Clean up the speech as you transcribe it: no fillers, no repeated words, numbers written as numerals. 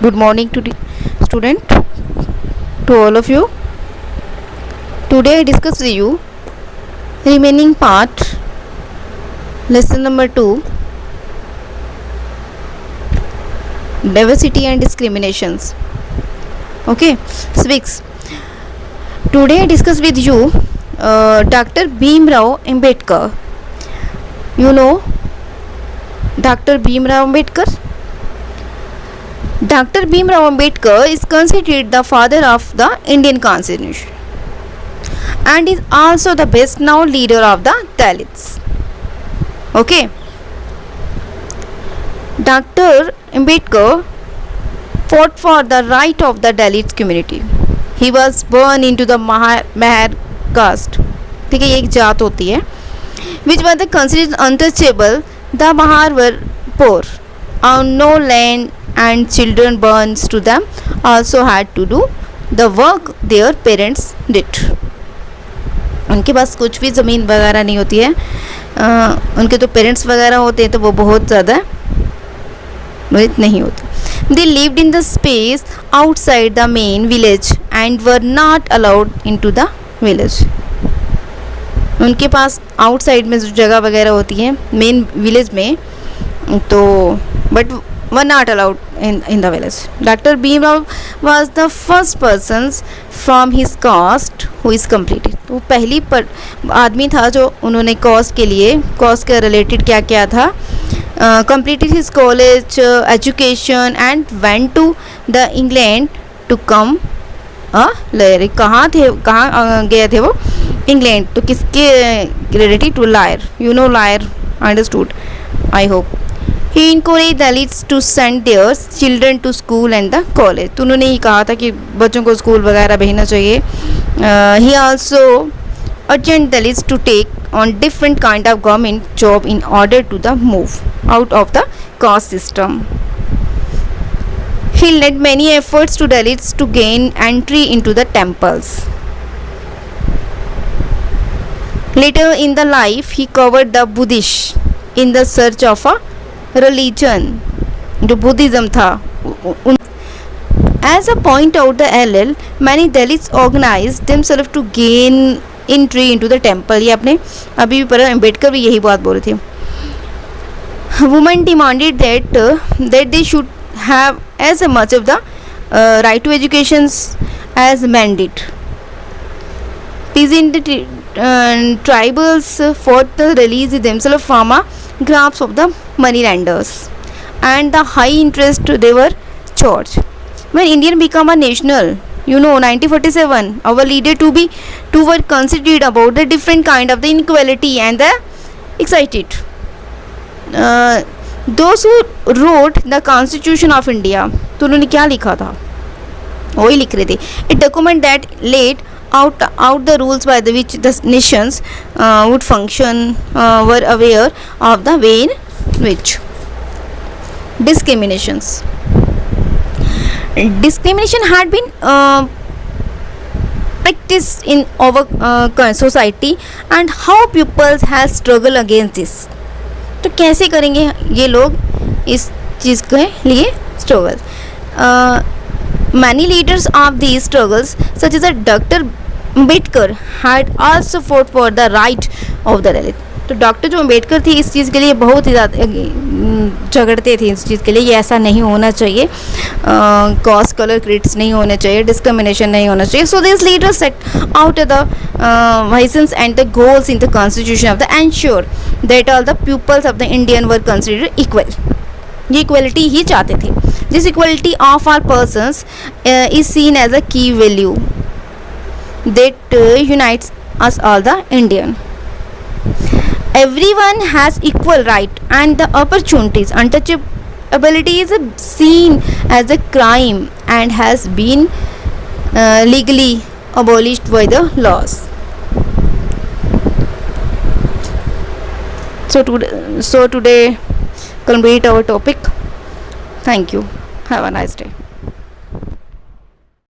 Good morning to the student, to all of you. Today I discuss with you remaining part, lesson number 2, diversity and discriminations. Okay, Swix. Today I discuss with you Dr. Bhimrao Ambedkar. You know Dr. Bhimrao Ambedkar? Dr. Bhimrao Ambedkar is considered the father of the Indian Constitution and is also the best known leader of the Dalits. Okay. Dr. Ambedkar fought for the right of the Dalit community. He was born into the Mahar caste. ठीक है, ये एक जात होती है. Which was considered untouchable. The Mahar were poor, owned no land, and children born to them also had to do the work their parents did. उनके पास कुछ भी ज़मीन वगैरह नहीं होती है. उनके तो पेरेंट्स वगैरह होते हैं तो वो बहुत ज़्यादा नहीं होते. They lived in the space outside the main village and were not allowed into the village. उनके पास आउटसाइड में जो जगह वगैरह होती है मेन विलेज में, तो but were not allowed in the village. Dr. Bhimrao was the first person from his caste who is completed. वो पहली आदमी था जो उन्होंने कास्ट के लिए, कास्ट के रिलेटेड क्या क्या था, completed his college education and went to the England to come lawyer. कहाँ गए थे वो? इंग्लैंड. तो किसके related? To liar. You know liar, understood, I hope. He encouraged Dalits to send their children to school and the college. तो उन्होंने ही कहा था कि बच्चों को स्कूल वगैरह भेजना चाहिए. He also urged Dalits to take on different kind of government job in order to the move out of the caste system. He led many efforts to Dalits to gain entry into the temples. Later in the life, he covered the Buddhists in the search of a religion, जो Buddhism था. As a point out the LL, many Dalits organized themselves to gain entry into the temple. ये आपने अभी भी पढ़ा, अम्बेडकर भी यही बात बोल रहे थे. Women demanded that they should have as much of the right to education as men did. Peasant tribals fought to release themselves from a grasp of the moneylenders and the high interest they were charged. When India became a national, 1947, our leader to were considered about the different kind of the inequality and the excited. Those who wrote the Constitution of India, तो उन्होंने क्या लिखा था? वही लिख रहे थे. A document that laid out the rules by which the nations would function, were aware of the way in which discrimination had been practiced in our society and how people have struggled against this. तो कैसे करेंगे ये लोग इस चीज़ के लिए struggle? Many leaders of these struggles, such as Dr. Ambedkar, had also fought for the right of the Dalit. तो doctor जो अम्बेडकर थी इस चीज़ के लिए बहुत ही ज़्यादा झगड़ते थे इस चीज़ के लिए. ये ऐसा नहीं होना चाहिए, कास्ट कलर क्रेडिट्स नहीं होने चाहिए, डिस्क्रिमिनेशन नहीं होना चाहिए. So this leaders set out the visions and the goals in the constitution of the ensure that all the peoples of the Indian were considered equal. ये इक्वलिटी ही चाहते थे. This equality of all persons is seen as a key value that unites us all the Indian. Everyone has equal right and the opportunities. Untouchability is seen as a crime and has been legally abolished by the laws. So today complete our topic. Thank you. Have a nice day.